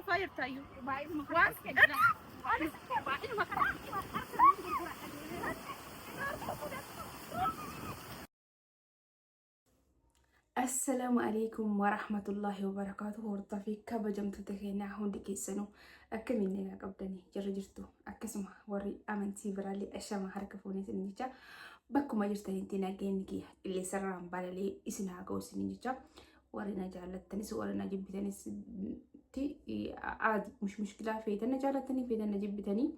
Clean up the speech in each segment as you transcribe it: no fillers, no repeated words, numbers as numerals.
fire tayo. Was kaya. السلام عليكم ورحمة الله وبركاته. ورطفي كبجمت تخينا هون دكيسنو أكملني قبلني جرجرتو أكسمه وري أمنتي برالي أشام حركة فوني سنيجا بكو ما جرتين تينا جينكي اللي سرام بالي إسنا قوس سنيجا ورينا جالتني ورينا جبتني تي عادي مش مشكلة في تنا جالتني في تنا جبتني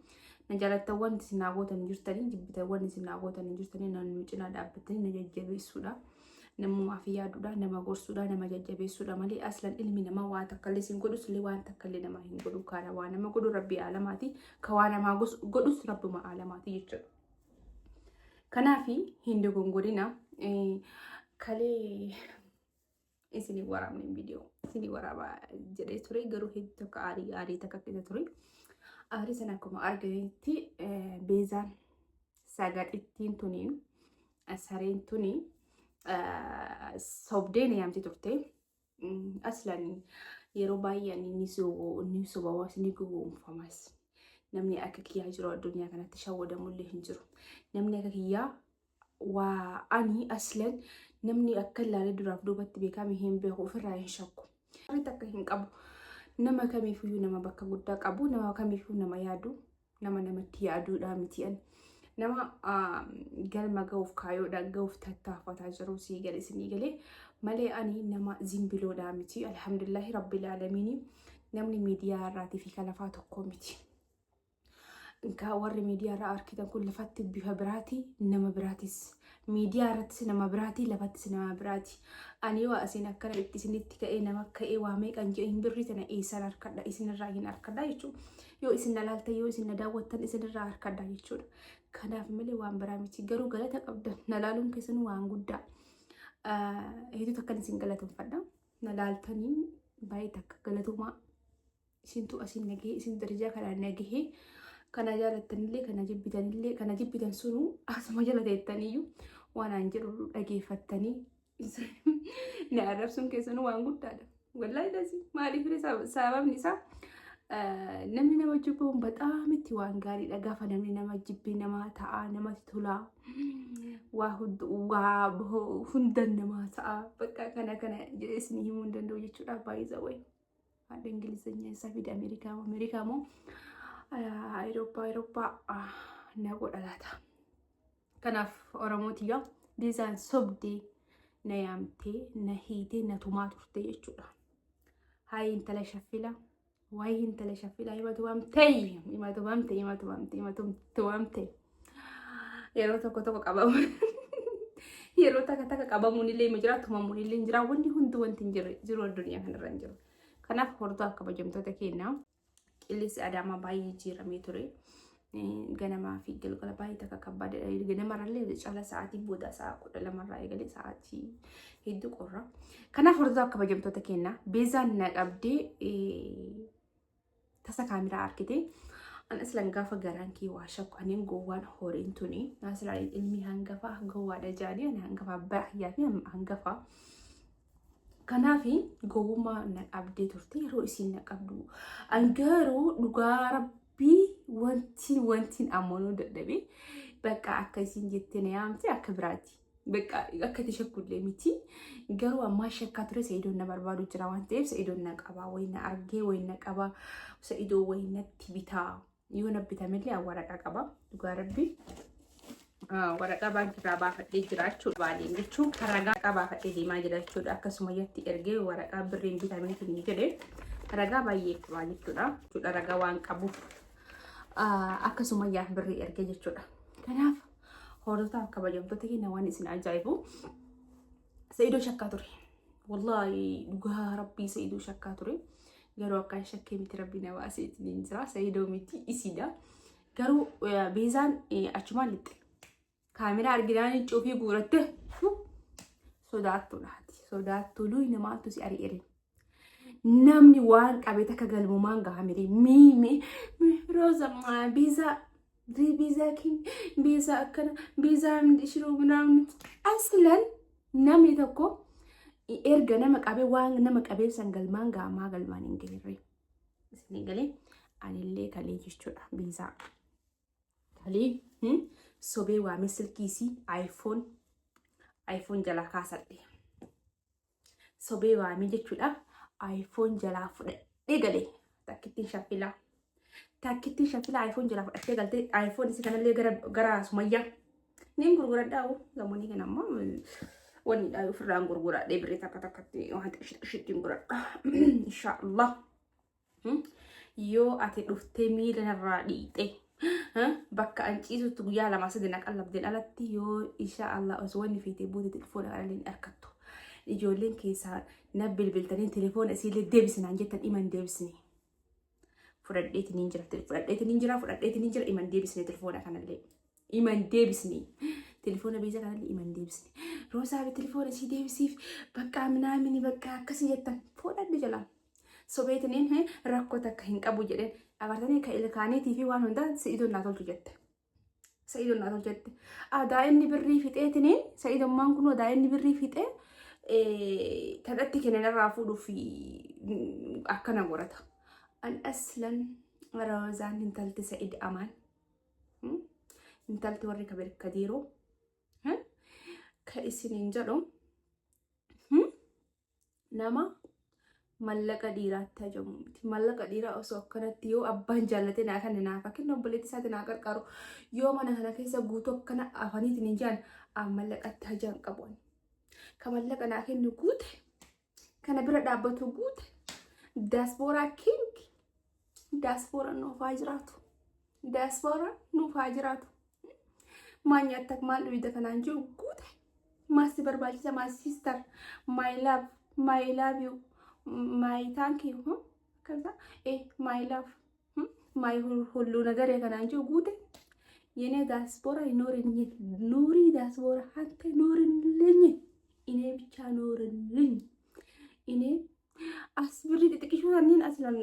نجالت وان سناغوتا نجرتني جبت وان سناغوتا نجرتني نانوجنا دابتني نججبي سودا نمو عافية دودا نما غورسودا نما ججبي سودا مالي أصلا علمي نما وان تكلي سنقدس اللي وان تكلي نما هنقدو كارا وانا ما قدو ربي علاماتي كوانا ما قدس ربي ما علاماتي يجر كنافي هندو غنغورينا كالي إسني ورا من الفيديو إسني ورا با جري توري غرو هيتو كاري تكا كده توري أري سناكم أرجعتي بيزا ساعات التين توني أسرين توني صوبدين يامتي تورتي أصلاً يروباي يعني نيسو بواس نيجو فماس نمني أكاكيا جرو الدنيا كانت تشوه مولي هنجرو نمني أكاكيا وأني أصلاً نمني أكلا لدراف دوبت بكامي هم بيغو في الرأي شاكو ريتاك هنك أبو نما كامي فيو نما بكا قدك أبو نما كامي فيو نما يادو نما تيادو دامتيان نما قال ما قوف كايو دا قوف تتافة تجرو سيقال سنيقالي مالي أني نما زنبلو دامتي الحمد لله رب العالمين نمني ميديا راتي في كلفات كوميتي انكا وري ميديا رأر كده كل لفت بفبراتي نما براتيس ميديا راتس نما براتي لفتس نما براتي أني وأسينا كنا اتسنتي كأي نما كأي واميك أنجئين بريتنا إيسان أركدا إيسان الراجين أركدا يشو يو إسن لالتا يو إسن داوتن إسن الرا أركدا يشو كناف ملي وان برامتي قرو غلطة قبدا نلالون كسن وان قدا هيدو تكن سن غلطة فدا نلالتني بايتك غلطو ما سنتو أسن نجي إسن درجة كلا نجيه كنا جالتني لي كنا جبتني لي كنا جبتن سنو أسمع جلتني يو وانا انجر أجيفتني نعرف سن كسن وان قدا والله لازم ما لي فري سبب نسا namni nama jibbuun bataamitti waan gaariidha gaafa namni nama jibbi nama ta'a namatti tola waa hundan nama ta'a bakka kana jedhee isin himuu hin danda'u jechuudha baay'isa way haadha ingilizenya isaa fi Ameerikaa moo Awurooppaa na godha laata kanaaf Oromootiyaa biizaan sobdee na yaamtee na hiitee na tumaa turte jechuudha hayi intala shaffila واي انت اللي شافيلا يما توامتي يرو تكو قبام يرو تكا قبامون اللي مجرا تمامون اللي نجرا وندي هندو وانت جرو الدنيا كان رنجر كنا فورتو كبا جمتو تكينا اللي ساداما باي جيرا ميتوري ganama fi galgala baay'ee takka kabbaadha ganamarallee cala sa'aatii booda sa'a 12 eegalee sa'aatii hedduu qorra kanaaf hordofaa akka kabajamtoota keenya beezaan na qabdee tasa kaameraa arkite an aslan gaafa garaan kee waa shakku anin gowwaan horiin tuni aslan ilmi hangafa gowwaadha jaanii an hangafa baay'ee fi hangafa kanaaf gowwuma na qabdee turte yeroo isin na qabdu an garuu dhugaa wantin amono dadhabe bakka akka isin jettee na yaamte akka biraati bakka akka tashakkulle miti garuu amma shakka ture Sa'idoon na barbaadu jira waan ta'eef Sa'idoon na qaba wayna argee wayna qaba Sa'idoo wayna tibitaa yoo na bitamellee waraqaa qaba dhugaa rabbi waraqaa baankiirraa baafadhee jiraachuu baaliin jechuun ragaa baafadhee deemaa jira jechuudha akkasuma yatti ergee waraqaa birriin bitameetiin jedhee ragaa baay'ee qaba jechuudha ragaa waan qabuuf akkasuma yaa birrii ergee jechuudha kanaaf hordofaa kabajamtoota keenya waan isin ajaa'ibu Sa'idoo shakkaa ture wallahi dhugaa rabbii Sa'idoo shakkaa ture garuu akka shakkee miti rabbii na baaseetiin jira Sa'idoo miti isiidha garuu beezaan achumaan lixxe kaameraa arginaan cuufii guuratte sodaattu luyi namaatu si ari'ere namni waan qabee takka galmumaan gahamire miime roza biza kin biza akkana biza shiruu namni aslan namni tokko erga nama qabee waan nama qabee san galmaan gaamaa galmaan hin geerre Isin galee anillee kalee jechuudha biisaa. Kalee sobee waamee silkiisii iPhone jalaa kaasadhe. Sobee waamee jechuudha iPhone jalaa fudhadhee galee takkittiin shaffilaa. Takkittiin shaffilaa iPhone jalaa fudhadhee galtee iPhone isi kanallee gara Sumayyaa. Niin gurguradhaa zamanii kana ammoo wanni dhaa ofirraan gurguradhee birrii takkatti waan shittiin gurguradha. Inshaallah. Yoo ati dhuftee miila narraa dhiixee bakka an ciisutti guyyaa lama sadii na qallabdeen alatti yoo inshaallah osoo wanni fiitee buutee telefoona kanallee argattu. Ijoolleen keessaa na bilbiltanii telefoona isiillee deebisinaan jettan iman deebisne. Fudhadheetiin jira iman deebisne telefoona kanallee. Iman deebisne. Telefoona biiza kanallee iman deebisne. Roosaa telefoona isii deebisiif bakka minaamini bakka akkasii jettan fudhadhe jalaa. Sobeetiniin rakkoo takka hin qabu jedheen agartanii ka ilkaaniitii fi waan hundaa sa'iidoon naa tolchu jette. Daa'imni birrii fixeetiniin sa'iidummaan kunoo daa'imni birrii fixee kadhatti kennan irraa fuudhuuf akkana godhata. An aslan Roozaan intalti Sa'id Amaan intalti warri kabir kadiiroo ka isiniin jedhu nama mallaqa dhiiraatti hajamu miti. Mallaqa dhiiraa osoo akkanatti yoo abbaan jaallatee naa kan naaf kennu obboleetti isaati naa qarqaru yoo mana kana keessa guutuu akkana afaniitiin hin jaan mallaqatti hajaan qabuun. Ka mallaqa naa kennu guute kana bira dhaabbatu guute daaspooraa kingi daaspooraa nuuf haa jiraatu. Maan nyaattak maal dhuyida kanaan jiru guute maasti barbaachisa maa siistar my love you. My thank you, kaza my love, my ሁሉ ነገር የከናንጆ ጉዴ የኔ ዳስፖራ ይኖርልኝ ኑሪ ዳስፖራ አንተ ኖርልኝ እኔ ብቻ ኖርልኝ እኔ አስብሪ ጥቂሹ አንኒን አስላም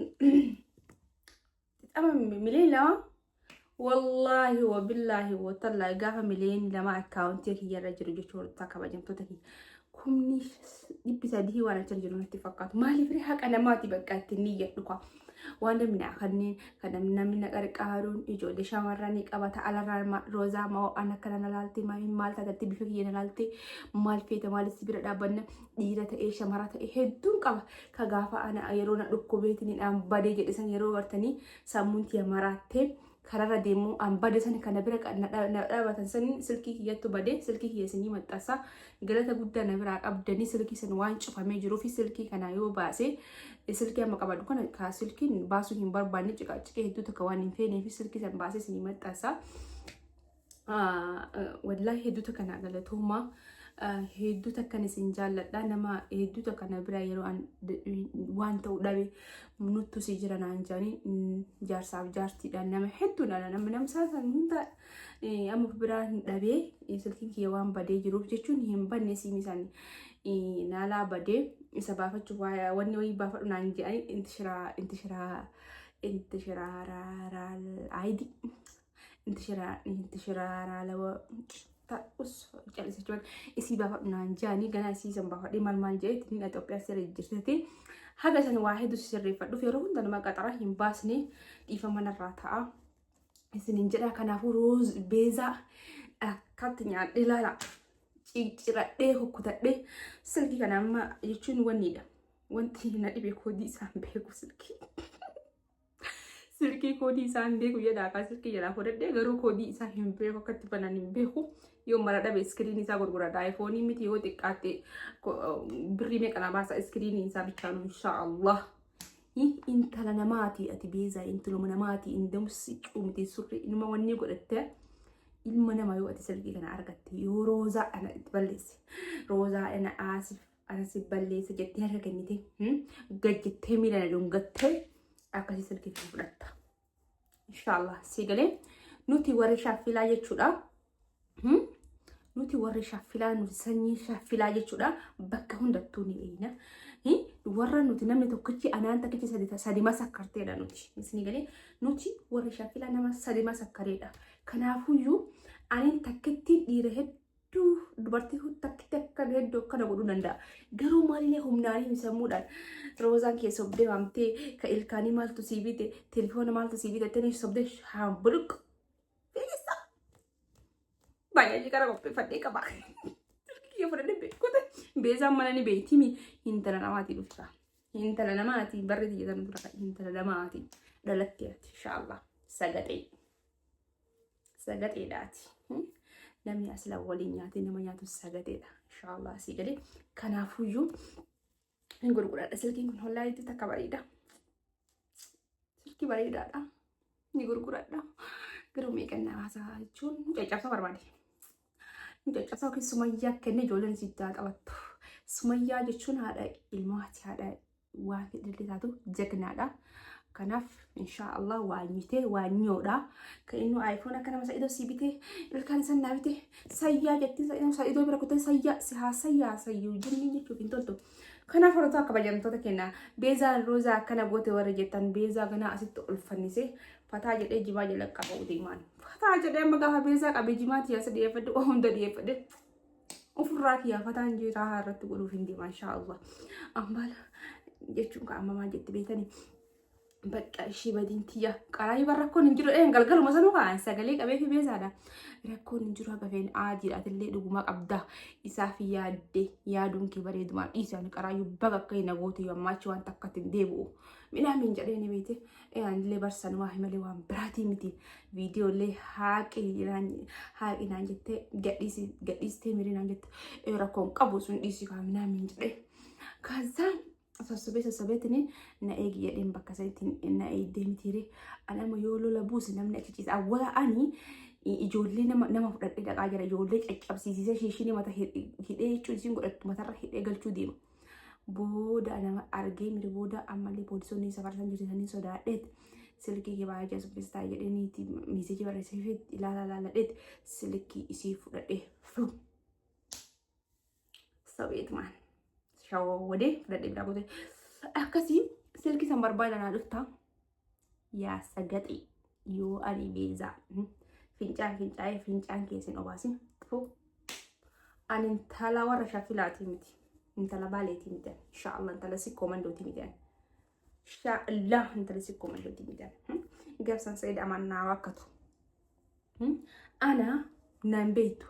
ተማም ሚሊዮን ላ والله وبالله وتالله غاف مليون لما اكاونت يرجع رجوع ورتا كباجمتو تكي كمني يبسا دي وانا ترجلو نتفقات مالي فري حق انا ماتي بقات نيه دكوا وانا من اخني كدم من قرقارون اجو دي شامراني قبتا على روزا ما انا كان لالتي ما مال تغتي بفكي لالتي مال فيت مال سبير دابن ديرته اي شمرات اي هدون قبا كغافا انا ايرونا دكو بيتني ام بادي جدسن يرو ورتني سامونتي مراتي karara demu ambade sani kana bira dhaabatan sani silkii kiyyattu bade silkii kiyyasanii maxxasa galata guddaa na bira qabdanii silkii san waan cufamee jiruu fi silkii kana yoo baase silkii amma qabadu kana ka silkiin baasuu hin barbaanne ciqaciqee hedduu tokko waan hin feenee fi silkii san baasee sanii maxxasa wallahi hedduu tokko na galatuma hedduu takka isin jaalladha nama hedduu takka na bira yeroo waan ta'u dhabe nuttu si jira naan jaanii jaarsaaf jaartiidha nama hedduudha nama saasan hunda amma biraan dhabee silkiin kiyya waan badee jiruuf jechuun hin banne siimisan naalaa badee isa baafachuuf wanni wayii baafadhu naan jedhanii intishiraara lawa ta'us jalisa cuman isi baafadhu naan jedhanii ganaa isiisan baafadhee maal jedhee ittiin Itoophiyaa sirrii jirtee haga san waa hedduu sirreeffadhuuf yeroo hunda nama qaxara hin baasne dhiifama narraa ta'a. Isiniin jedha kanaafuu roos beezaa akkatti nyaadhee laala cicciradhee hukkutadhee silkii kana amma jechuun wanniidha. Wanti na dhibe koodii isaan beeku silkii koodii isaan beeku jedha akka silkii jedhaa fudhadhee garuu koodii isaa hin beeku akkatti banan hin beeku. Yoo mara dhabe iskiriin isaa gurguradha iPhone miti yoo xiqqaatte birrii meeqa na baasa iskiriin isaa bichaan inshaallah intala namaati ati beezaa intala namaati indamusi cuumti surri ilma wanni godhatte ilma nama yoo ati silkii kana argatte yoo roozaa ana itti balleesse roozaa ana aasif ana si balleesse jettee harka kennite gajjettee miila na dhungattee akkasii silkii kana fudhatta inshaallah sigalee nuti warri shaffilaa jechuudha. Nuti warri shaffilaa nuti sanyii shaffilaa jechuudha bakka hundattuu ni eeyna warra nuti namni tokkichi anaan takkichi sadi masakkarteedha nuti isni galee nuti warri shaffilaa nama sadi masakkareedha kanaafuyyuu aniin takkitti dhiira dubartii takkitti akka hedduu akkana godhuu danda'a. Garuu maalillee humnaanii sammuudhaan roozaan keessa sobdee waamtee ka ilkaanii maaltu sii bite telefoona maaltu sii bite tanii sobdee haambuluq fiigessa. Baay'ee qara qopheeffadhee qaba. Kiyya fudhadhee beekute beezaan mana ni beektimi intala namaatii dhufta. Intala namaatii barri xiyyeetan dura intala namaatii dhalatteeti inshaallah sagateedhaati. Namni asla waliin nyaatee nama nyaatu sagateedha inshaallah asii gadi. Kanaafuyyuu hin gurguradha silkiin kun hollaa itti takka bareeda. Silkii bareedaadha ni gurguradha. Garuu meeqannaa haasaa jechuun caccabsaa barbaade. Caccabsaa yookiin sumayyaa kenne ijoolleen sitti qabattu. Sumayyaa jechuun haadha ilmaati haadha waan fedhillee taatu jagnaadha. Kanaaf inshaallah waanyitee waanyoodha. Kan inni iPhone akka nama Sa'idoo si bitee ilkaan isa naa bitee sayyaa jettee Sa'idoo bira kuttee sayyaa sayyuu jenni jechuuf hin toltu. Kanaaf horatoo akka bajamtoota kenna beezaa roozaa akkana goote warra jettan beezaa ganaa asitti ol fannise fataa jedhee jimaa jala qaba deemaan. Fataa jedhee amma gaafa beezaa qabee jimaatti yaasa dhiyeeffadhe hunda dhiyeeffadhe ofirraa kiyyaa fataan jiraa irratti godhuuf hin deemaa inshaallah. Ammaala jechuun ka amma maal jetti beekanii. Bakka ishii badintiya qaraa bara rakkoon hin jiru galgaluma sanuu kaan sagalee qabee fi beesaadha. Rakkoon hin jiru hagafeen aadiidhaatillee dhuguma qabda isaaf yaaduun kee bareedumaan dhiisaan qaraayyuu baga akka hin agoote yommachi waan takkatti hin deebi'u. Midhaamiin jedhee ni beekte illee barsan waa himalee waan biraatii miti. Viidiyoolee haaqinaan jettee gadhiistee mirinaan jette rakkoon qabu sun dhiisii kaan midhaamiin jedhee. Kaasaan sossobeetini na eegi jedheen bakka sanitti na eegdee mitiire anama yoo lola buuse namni achichiisa. Awwala ani ijoollee nama fudhadhee dhaqaa jira ijoollee caccabsiisee shiishinii mata hidhee jechuun isiin godhattu matarra hidhee galchuu deema. Booda nama argee miri booda ammallee poolisoonni safarsan jirtanii sodaadheet silkii kee baay'ee jasubbistaa jedhaniiti miiseejii barreessee ilaaladheet silkii isii fudhadhee flu sabeetumaan. Shawwadee fudhadhee biraa gootee akkasii silkii san barbaadanaa dhufta yaa sagaxee yoo ani beezaa fincaan keessin obaasin ani intala warra shafilaatii miti intala baaleetii miti inshaallah intala sikkoo mandootii miti inshaallah intala sikkoo mandootii miti gabsan Sa'id amannaa wakkatu ana nan beektu.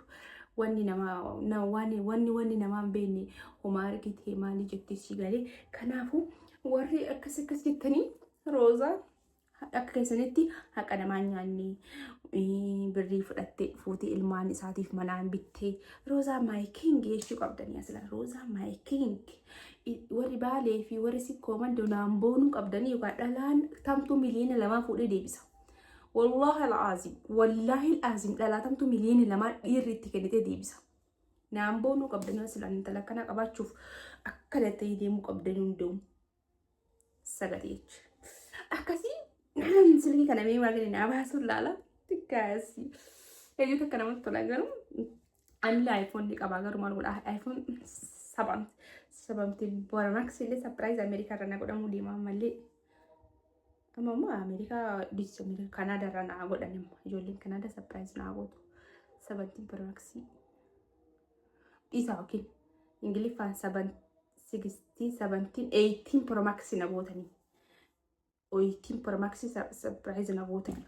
Wanni namaan beekne homaa argitee maalii jettee si galee. Kanaafuu warri akkas jettanii roozaa akka keessanitti haqa namaan nyaanne birrii fudhattee fuutee ilmaan isaatiif manaan bittee roozaa maayiking jechuu qabdanii asila roozaa maayiking warri baalee fi warri sikkoo mandoo naan boonuu qabdanii yookaan dhalaan tamtuu miliyoona lamaa fuudhee deebisa. والله العظيم لا تمتو مليون لما يريد كنتي ديبسا نعم بونو قبلنا سلان انت لكنا قبات شوف أكلت يديمو قبلنا دوم سقطيش أكاسي سلكي كنا مين واقعين أبها سلالا تكاسي يجو تكنا مطلع قالوا أنا لا آيفون ديك أبغى قالوا ما نقول آيفون 17 برو ماكس اللي سبرايز أمريكا رنا قدام مودي ما ملي Mama Amerika di Canada rana agot dan ijoolleen Canada surprise na agot 17 Pro Max isa okay Ingiliffaan 18 Pro Max na agotani 18 Pro Max surprise na agotani.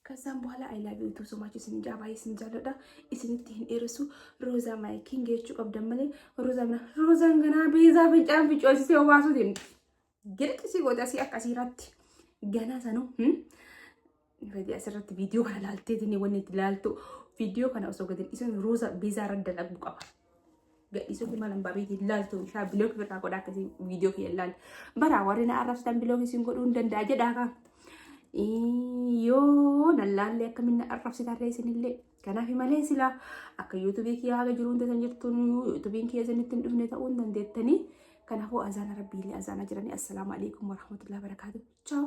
Kasaan boohala I love you too so much isin jaabaayee isin jaalladha isinitti hin dheeressu roozaa maayiking jechuu qabdan malee roozaan ganaa beezaa fincaan ficoosisee obaasuu deemti girqisii godhasii akkasiirratti. Gana sanu fedhi asirratti viidiyoo kana laalteetini wanni itti laaltu viidiyoo kana osoo gadin isin rooza beezaa irra dalagu qaba. Gadhiisuu fi malan baabeetii laaltu ishaa bilook irraa godhaa akkasii viidiyoo kiyya laal. Bara warri na arrabsitan bilook isin godhuu hin danda'a jedhaa kaa. Yoo nallaallee akkamiin na arrabsitarree isinillee. Kanaaf malee silaa akka yuutuubii kiyya haga jiruun tasan jirtuun yuutuubiin kiyya isinitti hin dhufne ta'uu hin dandeettanii. Kanaafuu azaana rabbiilee azaana jiranii. Assalaamu alaikum warahmatullahi wabarakatuh. Ciao.